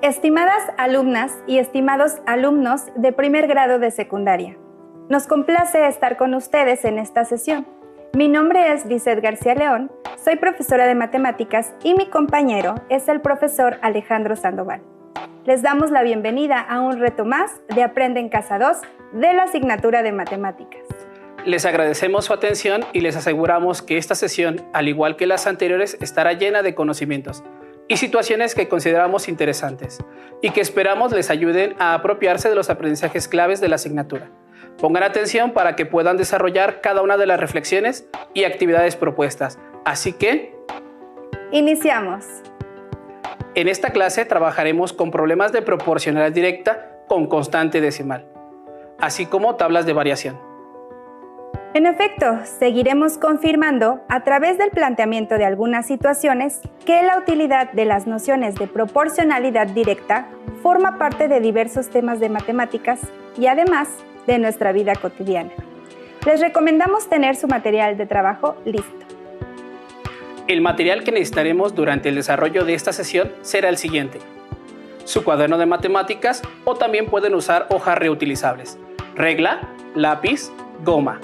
Estimadas alumnas y estimados alumnos de primer grado de secundaria, nos complace estar con ustedes en esta sesión. Mi nombre es Lizeth García León, soy profesora de matemáticas y mi compañero es el profesor Alejandro Sandoval. Les damos la bienvenida a un reto más de Aprende en Casa 2 de la asignatura de matemáticas. Les agradecemos su atención y les aseguramos que esta sesión, al igual que las anteriores, estará llena de conocimientos y situaciones que consideramos interesantes y que esperamos les ayuden a apropiarse de los aprendizajes claves de la asignatura. Pongan atención para que puedan desarrollar cada una de las reflexiones y actividades propuestas. Así que... ¡iniciamos! En esta clase trabajaremos con problemas de proporcionalidad directa con constante decimal, así como tablas de variación. En efecto, seguiremos confirmando a través del planteamiento de algunas situaciones que la utilidad de las nociones de proporcionalidad directa forma parte de diversos temas de matemáticas y además de nuestra vida cotidiana. Les recomendamos tener su material de trabajo listo. El material que necesitaremos durante el desarrollo de esta sesión será el siguiente: su cuaderno de matemáticas, o también pueden usar hojas reutilizables, regla, lápiz, goma.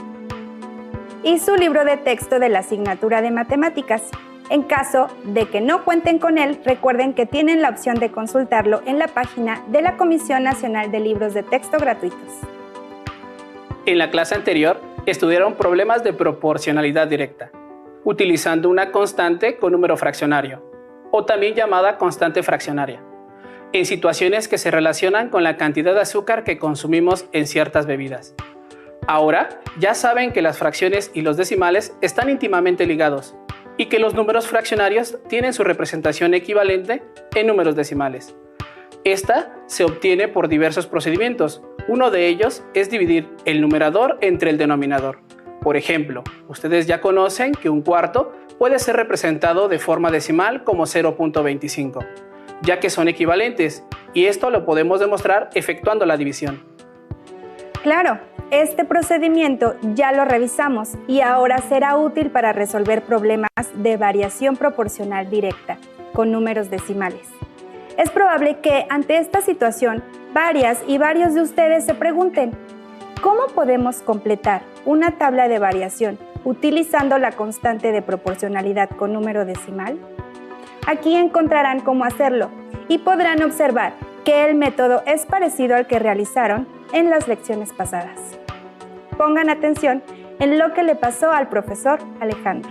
Y su libro de texto de la asignatura de matemáticas. En caso de que no cuenten con él, recuerden que tienen la opción de consultarlo en la página de la Comisión Nacional de Libros de Texto Gratuitos. En la clase anterior estudiaron problemas de proporcionalidad directa, utilizando una constante con número fraccionario, o también llamada constante fraccionaria, en situaciones que se relacionan con la cantidad de azúcar que consumimos en ciertas bebidas. Ahora ya saben que las fracciones y los decimales están íntimamente ligados y que los números fraccionarios tienen su representación equivalente en números decimales. Esta se obtiene por diversos procedimientos. Uno de ellos es dividir el numerador entre el denominador. Por ejemplo, ustedes ya conocen que un cuarto puede ser representado de forma decimal como 0.25, ya que son equivalentes, y esto lo podemos demostrar efectuando la división. Claro, este procedimiento ya lo revisamos y ahora será útil para resolver problemas de variación proporcional directa con números decimales. Es probable que ante esta situación varias y varios de ustedes se pregunten: ¿cómo podemos completar una tabla de variación utilizando la constante de proporcionalidad con número decimal? Aquí encontrarán cómo hacerlo y podrán observar que el método es parecido al que realizaron en las lecciones pasadas. Pongan atención en lo que le pasó al profesor Alejandro.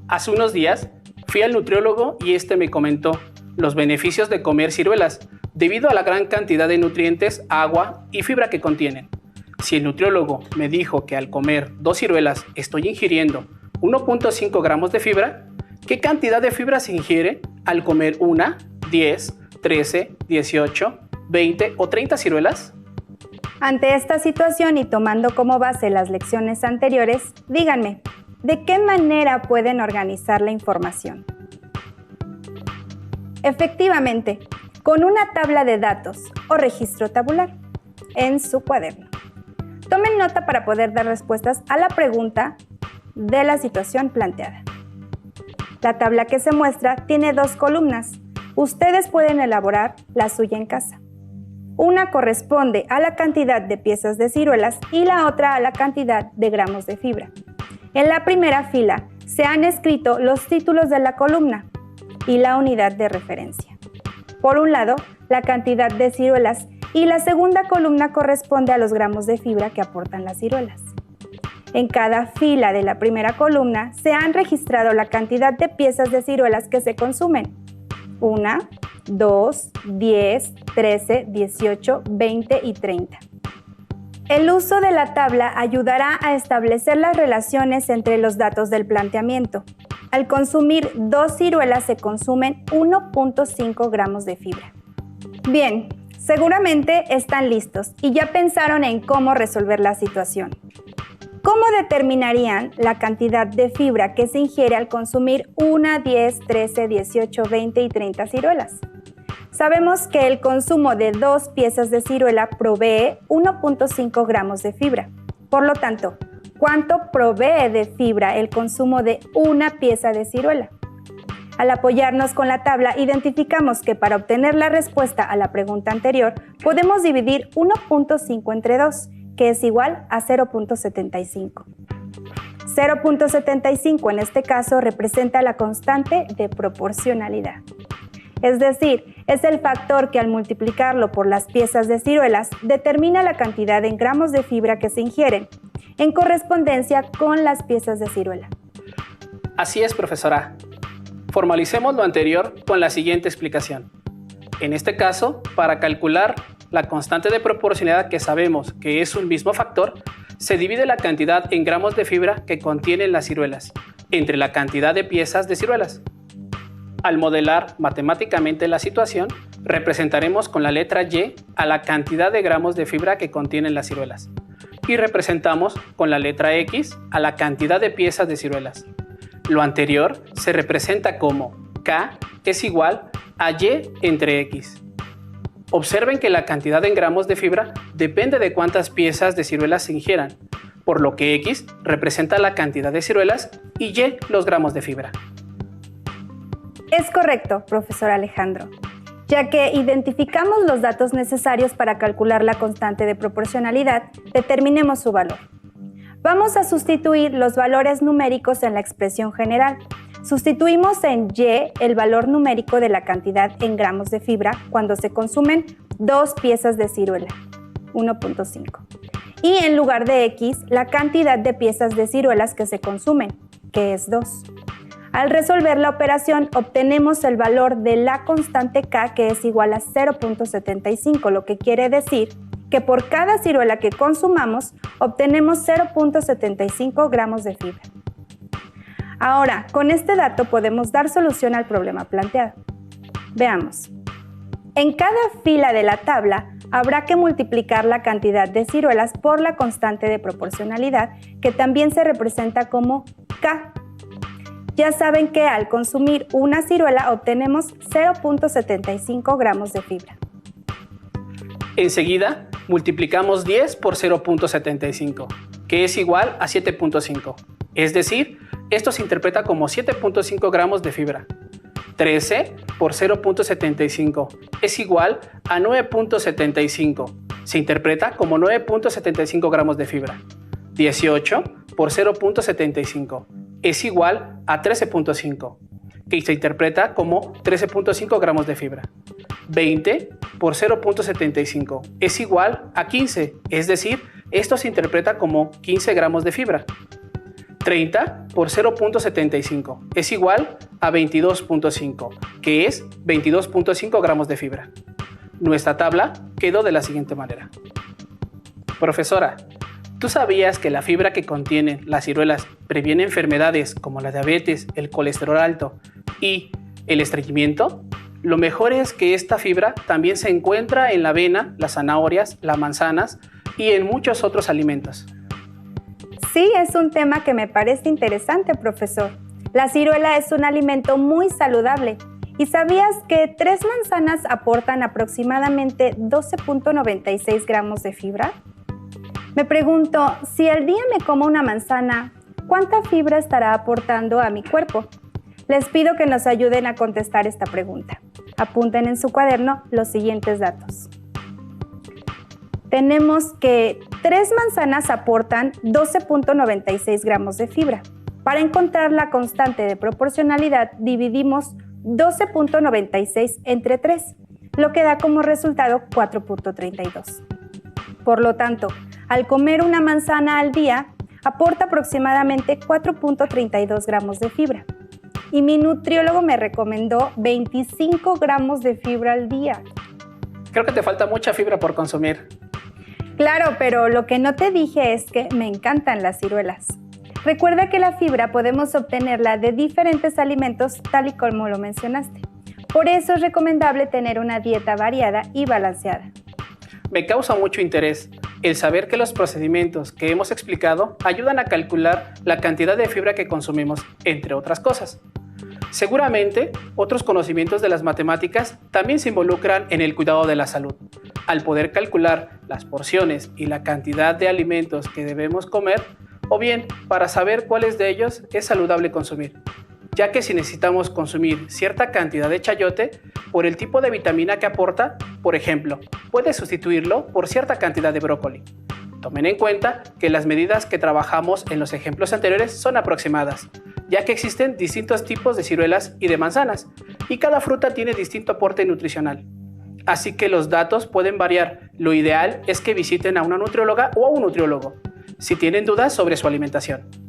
Hace unos días fui al nutriólogo y me comentó los beneficios de comer ciruelas debido a la gran cantidad de nutrientes, agua y fibra que contienen. Si el nutriólogo me dijo que al comer 2 ciruelas estoy ingiriendo 1.5 gramos de fibra, ¿qué cantidad de fibra se ingiere al comer 1, 10, 13, 18, 20 o 30 ciruelas? Ante esta situación y tomando como base las lecciones anteriores, díganme, ¿de qué manera pueden organizar la información? Efectivamente, con una tabla de datos o registro tabular en su cuaderno. Tomen nota para poder dar respuestas a la pregunta de la situación planteada. La tabla que se muestra tiene 2 columnas. Ustedes pueden elaborar la suya en casa. Una corresponde a la cantidad de piezas de ciruelas y la otra a la cantidad de gramos de fibra. En la primera fila se han escrito los títulos de la columna y la unidad de referencia. Por un lado, la cantidad de ciruelas, y la segunda columna corresponde a los gramos de fibra que aportan las ciruelas. En cada fila de la primera columna se han registrado la cantidad de piezas de ciruelas que se consumen: 1, 2, 10, 13, 18, 20 y 30. El uso de la tabla ayudará a establecer las relaciones entre los datos del planteamiento. Al consumir 2 ciruelas se consumen 1.5 gramos de fibra. Bien, seguramente están listos y ya pensaron en cómo resolver la situación. ¿Cómo determinarían la cantidad de fibra que se ingiere al consumir 1, 10, 13, 18, 20 y 30 ciruelas? Sabemos que el consumo de 2 piezas de ciruela provee 1.5 gramos de fibra. Por lo tanto, ¿cuánto provee de fibra el consumo de una pieza de ciruela? Al apoyarnos con la tabla, identificamos que para obtener la respuesta a la pregunta anterior, podemos dividir 1.5 entre 2, que es igual a 0.75. 0.75 en este caso representa la constante de proporcionalidad. Es decir, es el factor que al multiplicarlo por las piezas de ciruelas determina la cantidad en gramos de fibra que se ingieren, en correspondencia con las piezas de ciruela. Así es, profesora. Formalicemos lo anterior con la siguiente explicación. En este caso, para calcular la constante de proporcionalidad que sabemos que es un mismo factor, se divide la cantidad en gramos de fibra que contienen las ciruelas entre la cantidad de piezas de ciruelas. Al modelar matemáticamente la situación, representaremos con la letra Y a la cantidad de gramos de fibra que contienen las ciruelas y representamos con la letra X a la cantidad de piezas de ciruelas. Lo anterior se representa como K es igual a Y entre X. Observen que la cantidad en gramos de fibra depende de cuántas piezas de ciruelas se ingieran, por lo que X representa la cantidad de ciruelas y Y los gramos de fibra. Es correcto, profesor Alejandro, ya que identificamos los datos necesarios para calcular la constante de proporcionalidad, determinemos su valor. Vamos a sustituir los valores numéricos en la expresión general. Sustituimos en Y el valor numérico de la cantidad en gramos de fibra cuando se consumen 2 piezas de ciruela, 1.5. Y en lugar de X, la cantidad de piezas de ciruelas que se consumen, que es 2. Al resolver la operación, obtenemos el valor de la constante K, que es igual a 0.75, lo que quiere decir que por cada ciruela que consumamos, obtenemos 0.75 gramos de fibra. Ahora, con este dato podemos dar solución al problema planteado. Veamos. En cada fila de la tabla habrá que multiplicar la cantidad de ciruelas por la constante de proporcionalidad, que también se representa como K. Ya saben que al consumir una ciruela obtenemos 0.75 gramos de fibra. Enseguida, multiplicamos 10 por 0.75, que es igual a 7.5. Es decir, esto se interpreta como 7.5 gramos de fibra. 13 por 0.75 es igual a 9.75. Se interpreta como 9.75 gramos de fibra. 18 por 0.75 es igual a 13.5, que se interpreta como 13.5 gramos de fibra. 20 por 0.75 es igual a 15, es decir, esto se interpreta como 15 gramos de fibra. 30 por 0.75 es igual a 22.5, que es 22.5 gramos de fibra. Nuestra tabla quedó de la siguiente manera. Profesora, ¿tú sabías que la fibra que contienen las ciruelas previene enfermedades como la diabetes, el colesterol alto y el estreñimiento? Lo mejor es que esta fibra también se encuentra en la avena, las zanahorias, las manzanas y en muchos otros alimentos. Sí, es un tema que me parece interesante, profesor. La ciruela es un alimento muy saludable. ¿Y sabías que 3 manzanas aportan aproximadamente 12.96 gramos de fibra? Me pregunto, si al día me como una manzana, ¿cuánta fibra estará aportando a mi cuerpo? Les pido que nos ayuden a contestar esta pregunta. Apunten en su cuaderno los siguientes datos. Tenemos que 3 manzanas aportan 12.96 gramos de fibra. Para encontrar la constante de proporcionalidad, dividimos 12.96 entre 3, lo que da como resultado 4.32. Por lo tanto, al comer una manzana al día, aporta aproximadamente 4.32 gramos de fibra. Y mi nutriólogo me recomendó 25 gramos de fibra al día. Creo que te falta mucha fibra por consumir. Claro, pero lo que no te dije es que me encantan las ciruelas. Recuerda que la fibra podemos obtenerla de diferentes alimentos, tal y como lo mencionaste. Por eso es recomendable tener una dieta variada y balanceada. Me causa mucho interés el saber que los procedimientos que hemos explicado ayudan a calcular la cantidad de fibra que consumimos, entre otras cosas. Seguramente, otros conocimientos de las matemáticas también se involucran en el cuidado de la salud, al poder calcular las porciones y la cantidad de alimentos que debemos comer, o bien para saber cuáles de ellos es saludable consumir. ya que si necesitamos consumir cierta cantidad de chayote, por el tipo de vitamina que aporta, por ejemplo, puede sustituirlo por cierta cantidad de brócoli. Tomen en cuenta que las medidas que trabajamos en los ejemplos anteriores son aproximadas, ya que existen distintos tipos de ciruelas y de manzanas, y cada fruta tiene distinto aporte nutricional. Así que los datos pueden variar. Lo ideal es que visiten a una nutrióloga o a un nutriólogo, si tienen dudas sobre su alimentación.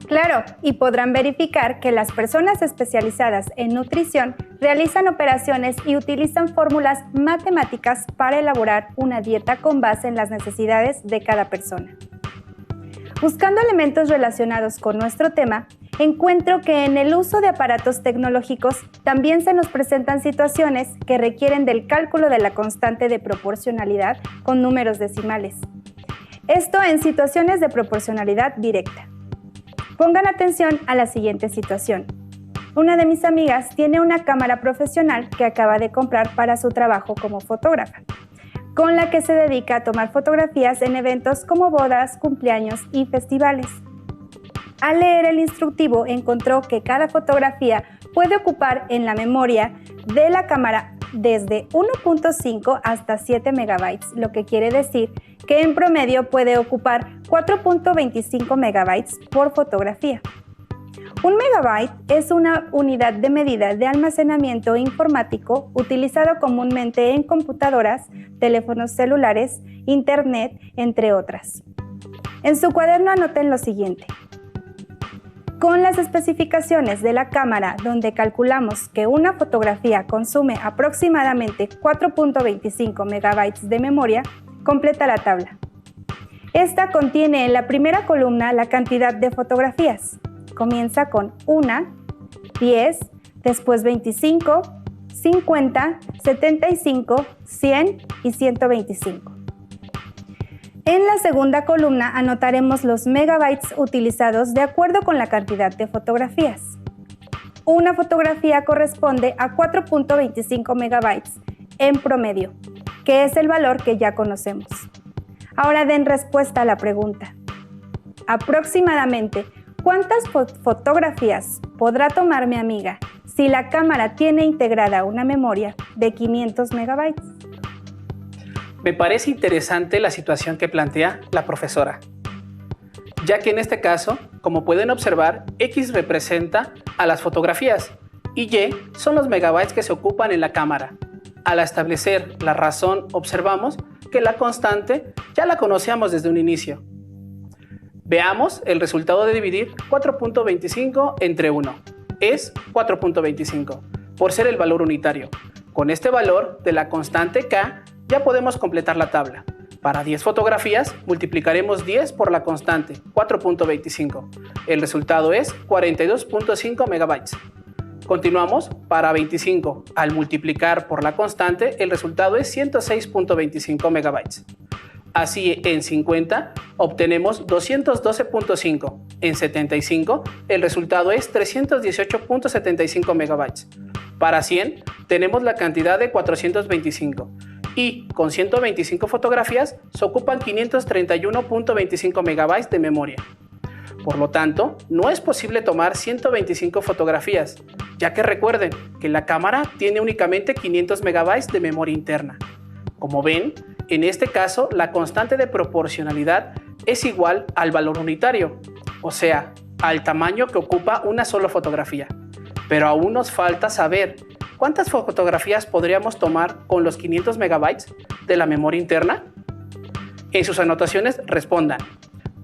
Claro, y podrán verificar que las personas especializadas en nutrición realizan operaciones y utilizan fórmulas matemáticas para elaborar una dieta con base en las necesidades de cada persona. Buscando elementos relacionados con nuestro tema, encuentro que en el uso de aparatos tecnológicos también se nos presentan situaciones que requieren del cálculo de la constante de proporcionalidad con números decimales. Esto en situaciones de proporcionalidad directa. Pongan atención a la siguiente situación. Una de mis amigas tiene una cámara profesional que acaba de comprar para su trabajo como fotógrafa, con la que se dedica a tomar fotografías en eventos como bodas, cumpleaños y festivales. Al leer el instructivo encontró que cada fotografía puede ocupar en la memoria de la cámara desde 1.5 hasta 7 megabytes, lo que quiere decir que en promedio puede ocupar 4.25 megabytes por fotografía. Un megabyte es una unidad de medida de almacenamiento informático utilizado comúnmente en computadoras, teléfonos celulares, internet, entre otras. En su cuaderno anoten lo siguiente. Con las especificaciones de la cámara, donde calculamos que una fotografía consume aproximadamente 4.25 megabytes de memoria, completa la tabla. Esta contiene en la primera columna la cantidad de fotografías. Comienza con 1, 10, después 25, 50, 75, 100 y 125. En la segunda columna anotaremos los megabytes utilizados de acuerdo con la cantidad de fotografías. Una fotografía corresponde a 4.25 megabytes en promedio, que es el valor que ya conocemos. Ahora den respuesta a la pregunta. Aproximadamente, ¿cuántas fotografías podrá tomar mi amiga si la cámara tiene integrada una memoria de 500 megabytes? Me parece interesante la situación que plantea la profesora, ya que en este caso, como pueden observar, X representa a las fotografías y Y son los megabytes que se ocupan en la cámara. Al establecer la razón, observamos que la constante ya la conocíamos desde un inicio. Veamos el resultado de dividir 4.25 entre 1. Es 4.25, por ser el valor unitario. Con este valor de la constante K, ya podemos completar la tabla. Para 10 fotografías, multiplicaremos 10 por la constante, 4.25. El resultado es 42.5 megabytes. Continuamos, para 25, al multiplicar por la constante, el resultado es 106.25 megabytes. Así, en 50, obtenemos 212.5. En 75, el resultado es 318.75 megabytes. Para 100, tenemos la cantidad de 425. Y con 125 fotografías se ocupan 531.25 megabytes de memoria. Por lo tanto, no es posible tomar 125 fotografías, ya que recuerden que la cámara tiene únicamente 500 megabytes de memoria interna. Como ven, en este caso la constante de proporcionalidad es igual al valor unitario, o sea, al tamaño que ocupa una sola fotografía. Pero aún nos falta saber ¿cuántas fotografías podríamos tomar con los 500 megabytes de la memoria interna? En sus anotaciones respondan.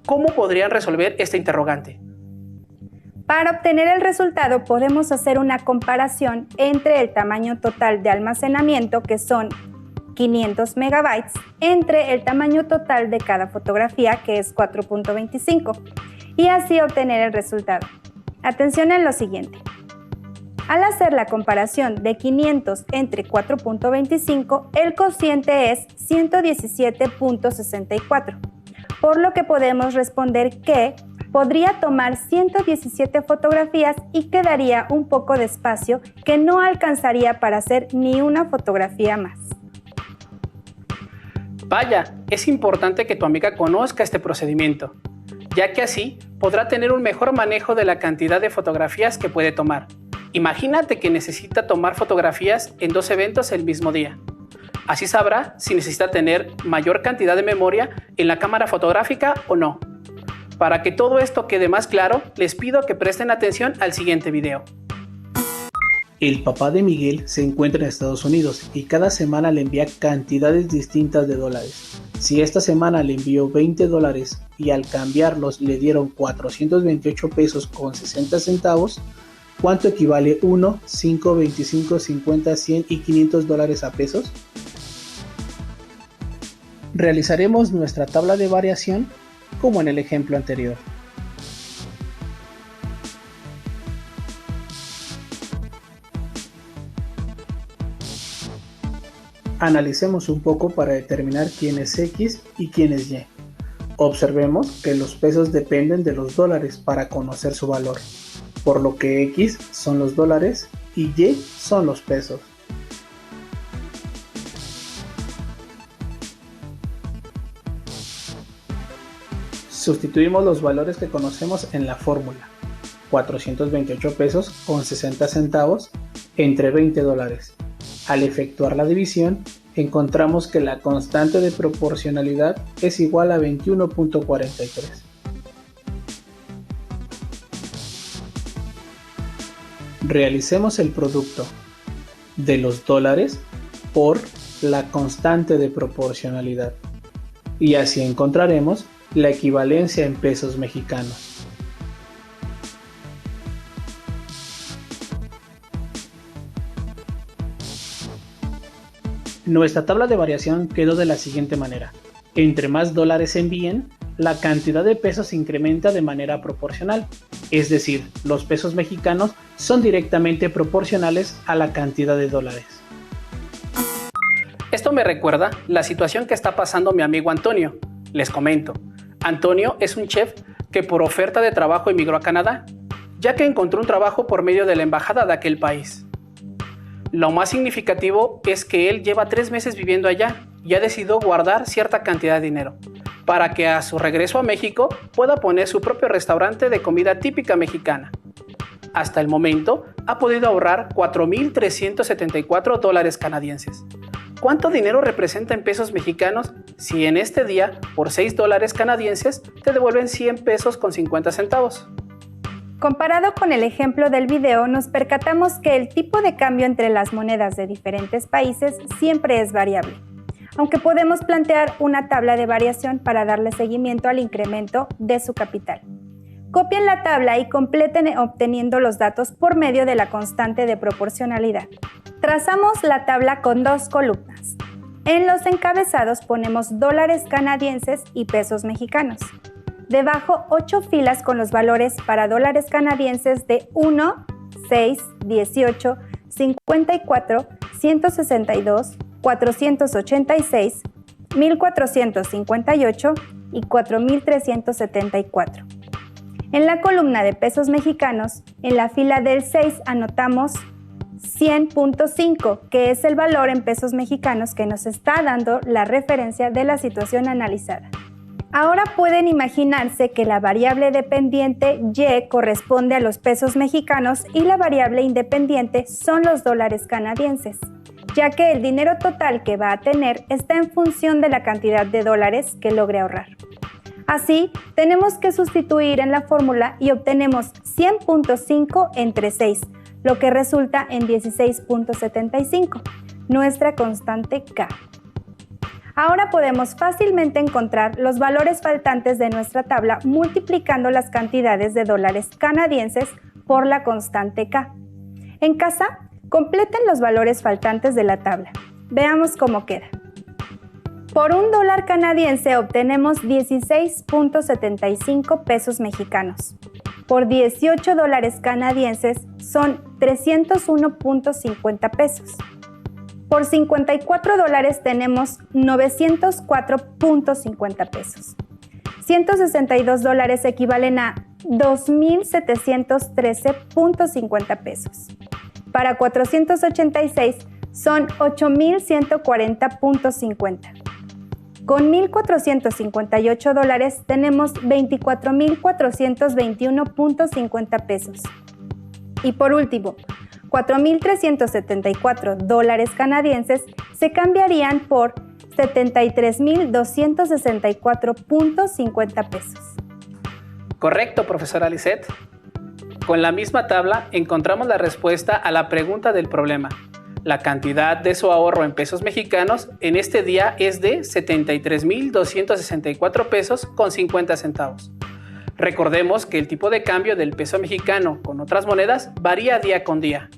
¿Cómo podrían resolver esta interrogante? Para obtener el resultado podemos hacer una comparación entre el tamaño total de almacenamiento, que son 500 megabytes, entre el tamaño total de cada fotografía, que es 4.25, y así obtener el resultado. Atención en lo siguiente. Al hacer la comparación de 500 entre 4.25, el cociente es 117.64, por lo que podemos responder que podría tomar 117 fotografías y quedaría un poco de espacio que no alcanzaría para hacer ni una fotografía más. Vaya, es importante que tu amiga conozca este procedimiento, ya que así podrá tener un mejor manejo de la cantidad de fotografías que puede tomar. Imagínate que necesita tomar fotografías en 2 eventos el mismo día. Así sabrá si necesita tener mayor cantidad de memoria en la cámara fotográfica o no. Para que todo esto quede más claro, les pido que presten atención al siguiente video. El papá de Miguel se encuentra en Estados Unidos y cada semana le envía cantidades distintas de dólares. Si esta semana le envió $20 y al cambiarlos le dieron 428 pesos con 60 centavos, ¿cuánto equivale 1, 5, 25, 50, 100 y 500 dólares a pesos? Realizaremos nuestra tabla de variación como en el ejemplo anterior. Analicemos un poco para determinar quién es X y quién es Y. Observemos que los pesos dependen de los dólares para conocer su valor, por lo que X son los dólares y Y son los pesos. Sustituimos los valores que conocemos en la fórmula. 428 pesos con 60 centavos entre $20. Al efectuar la división, encontramos que la constante de proporcionalidad es igual a 21.43. Realicemos el producto de los dólares por la constante de proporcionalidad y así encontraremos la equivalencia en pesos mexicanos. Nuestra tabla de variación quedó de la siguiente manera. Entre más dólares se envíen, la cantidad de pesos se incrementa de manera proporcional, es decir, los pesos mexicanos son directamente proporcionales a la cantidad de dólares. Esto me recuerda la situación que está pasando mi amigo Antonio. Les comento, Antonio es un chef que por oferta de trabajo emigró a Canadá, ya que encontró un trabajo por medio de la embajada de aquel país. Lo más significativo es que él lleva 3 meses viviendo allá y ha decidido guardar cierta cantidad de dinero para que a su regreso a México pueda poner su propio restaurante de comida típica mexicana. Hasta el momento ha podido ahorrar $4,374 canadienses. ¿Cuánto dinero representa en pesos mexicanos si en este día por $6 canadienses te devuelven 100 pesos con 50 centavos? Comparado con el ejemplo del video, nos percatamos que el tipo de cambio entre las monedas de diferentes países siempre es variable, aunque podemos plantear una tabla de variación para darle seguimiento al incremento de su capital. Copien la tabla y completen obteniendo los datos por medio de la constante de proporcionalidad. Trazamos la tabla con 2 columnas. En los encabezados ponemos dólares canadienses y pesos mexicanos. Debajo 8 filas con los valores para dólares canadienses de 1, 6, 18, 54, 162, 486, 1458 y 4374. En la columna de pesos mexicanos, en la fila del 6 anotamos 100.5, que es el valor en pesos mexicanos que nos está dando la referencia de la situación analizada. Ahora pueden imaginarse que la variable dependiente Y corresponde a los pesos mexicanos y la variable independiente son los dólares canadienses, ya que el dinero total que va a tener está en función de la cantidad de dólares que logre ahorrar. Así, tenemos que sustituir en la fórmula y obtenemos 100.5 entre 6, lo que resulta en 16.75, nuestra constante K. Ahora podemos fácilmente encontrar los valores faltantes de nuestra tabla multiplicando las cantidades de dólares canadienses por la constante K. En casa, completen los valores faltantes de la tabla. Veamos cómo queda. Por $1 canadiense obtenemos 16.75 pesos mexicanos. Por 18 dólares canadienses son 301.50 pesos. Por 54 dólares tenemos 904.50 pesos. 162 dólares equivalen a 2.713.50 pesos. Para 486 son 8.140.50. Con $1,458 tenemos $24,421.50 pesos. Y por último, $4,374 canadienses se cambiarían por $73,264.50 pesos. Correcto, profesora Lisette. Con la misma tabla encontramos la respuesta a la pregunta del problema. La cantidad de su ahorro en pesos mexicanos en este día es de 73,264 pesos con 50 centavos. Recordemos que el tipo de cambio del peso mexicano con otras monedas varía día con día.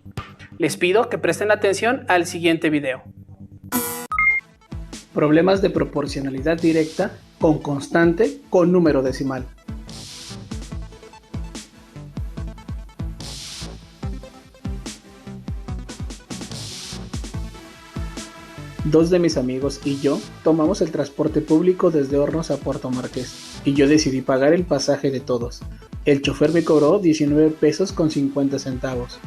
Les pido que presten atención al siguiente video. Problemas de proporcionalidad directa con constante con número decimal. Dos de mis amigos y yo tomamos el transporte público desde Hornos a Puerto Marqués y yo decidí pagar el pasaje de todos. El chofer me cobró 19 pesos con 50 centavos.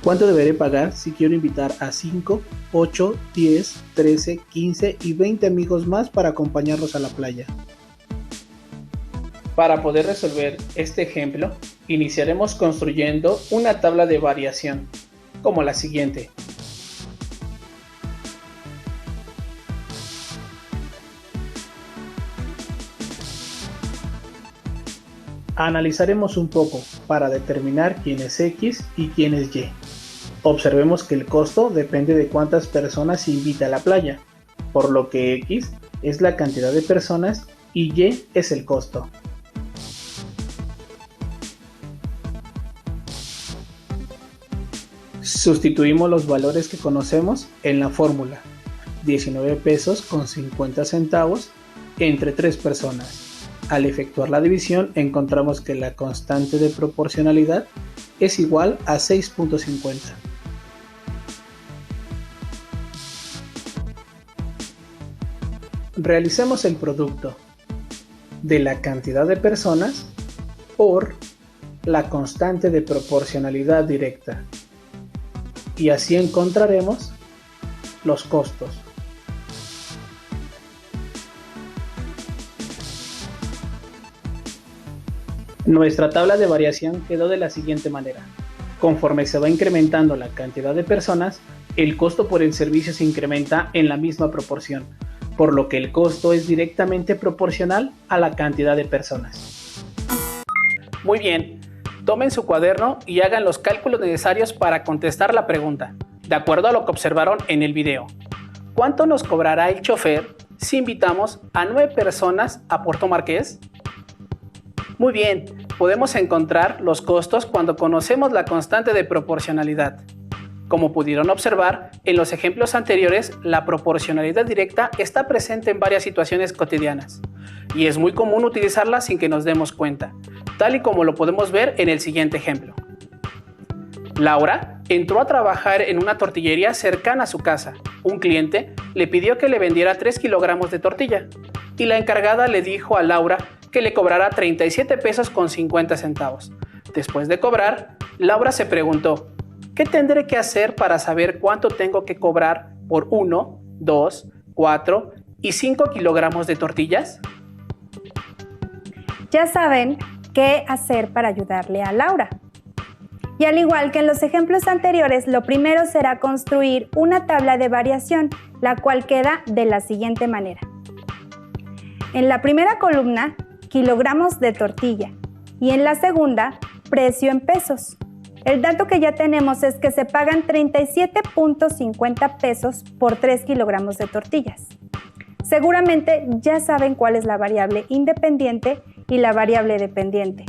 ¿Cuánto deberé pagar si quiero invitar a 5, 8, 10, 13, 15 y 20 amigos más para acompañarlos a la playa? Para poder resolver este ejemplo, iniciaremos construyendo una tabla de variación, como la siguiente. Analizaremos un poco para determinar quién es X y quién es Y. Observemos que el costo depende de cuántas personas se invita a la playa, por lo que X es la cantidad de personas y Y es el costo. Sustituimos los valores que conocemos en la fórmula. 19 pesos con 50 centavos entre 3 personas. Al efectuar la división encontramos que la constante de proporcionalidad es igual a 6.50. Realicemos el producto de la cantidad de personas por la constante de proporcionalidad directa y así encontraremos los costos. Nuestra tabla de variación quedó de la siguiente manera. Conforme se va incrementando la cantidad de personas, el costo por el servicio se incrementa en la misma proporción, por lo que el costo es directamente proporcional a la cantidad de personas. Muy bien, tomen su cuaderno y hagan los cálculos necesarios para contestar la pregunta, de acuerdo a lo que observaron en el video. ¿Cuánto nos cobrará el chofer si invitamos a 9 personas a Puerto Marqués? Muy bien, podemos encontrar los costos cuando conocemos la constante de proporcionalidad. Como pudieron observar, en los ejemplos anteriores, la proporcionalidad directa está presente en varias situaciones cotidianas y es muy común utilizarla sin que nos demos cuenta, tal y como lo podemos ver en el siguiente ejemplo. Laura entró a trabajar en una tortillería cercana a su casa. Un cliente le pidió que le vendiera 3 kilogramos de tortilla y la encargada le dijo a Laura que le cobrara 37 pesos con 50 centavos. Después de cobrar, Laura se preguntó, ¿qué tendré que hacer para saber cuánto tengo que cobrar por 1, 2, 4 y 5 kilogramos de tortillas? Ya saben qué hacer para ayudarle a Laura. Y al igual que en los ejemplos anteriores, lo primero será construir una tabla de variación, la cual queda de la siguiente manera. En la primera columna, kilogramos de tortilla y en la segunda, precio en pesos. El dato que ya tenemos es que se pagan 37.50 pesos por 3 kilogramos de tortillas. Seguramente ya saben cuál es la variable independiente y la variable dependiente.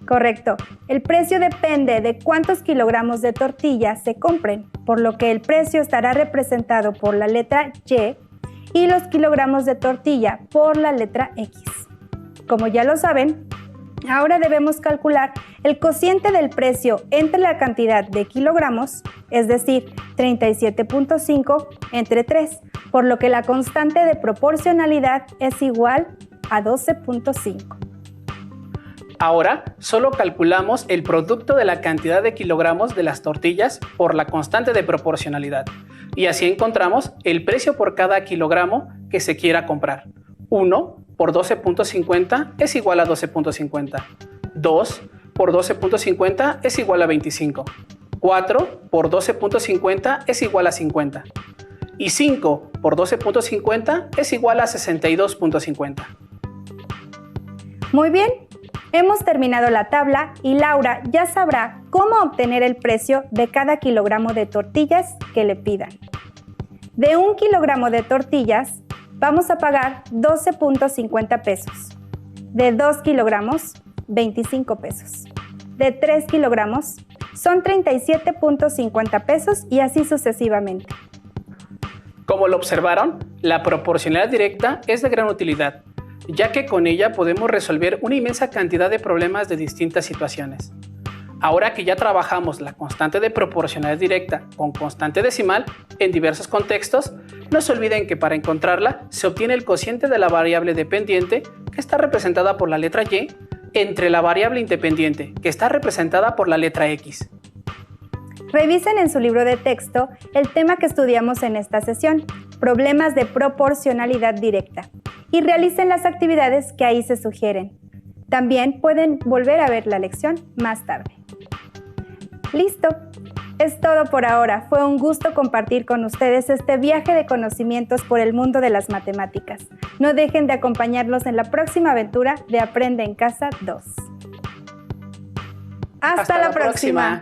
Correcto, el precio depende de cuántos kilogramos de tortilla se compren, por lo que el precio estará representado por la letra Y los kilogramos de tortilla por la letra X. Como ya lo saben, ahora debemos calcular el cociente del precio entre la cantidad de kilogramos, es decir, 37.5 entre 3, por lo que la constante de proporcionalidad es igual a 12.5. Ahora solo calculamos el producto de la cantidad de kilogramos de las tortillas por la constante de proporcionalidad y así encontramos el precio por cada kilogramo que se quiera comprar. 1 por 12.50 es igual a 12.50. 2 por 12.50 es igual a 25. 4 por 12.50 es igual a 50. Y 5 por 12.50 es igual a 62.50. Muy bien, hemos terminado la tabla y Laura ya sabrá cómo obtener el precio de cada kilogramo de tortillas que le pidan. De 1 kilogramo de tortillas vamos a pagar 12.50 pesos. De 2 kilogramos, 25 pesos. De 3 kilogramos son 37.50 pesos y así sucesivamente. Como lo observaron, la proporcionalidad directa es de gran utilidad, ya que con ella podemos resolver una inmensa cantidad de problemas de distintas situaciones. Ahora que ya trabajamos la constante de proporcionalidad directa con constante decimal en diversos contextos, no se olviden que para encontrarla se obtiene el cociente de la variable dependiente, que está representada por la letra Y, entre la variable independiente, que está representada por la letra X. Revisen en su libro de texto el tema que estudiamos en esta sesión, problemas de proporcionalidad directa, y realicen las actividades que ahí se sugieren. También pueden volver a ver la lección más tarde. ¡Listo! Es todo por ahora. Fue un gusto compartir con ustedes este viaje de conocimientos por el mundo de las matemáticas. No dejen de acompañarnos en la próxima aventura de Aprende en Casa 2. ¡Hasta la próxima!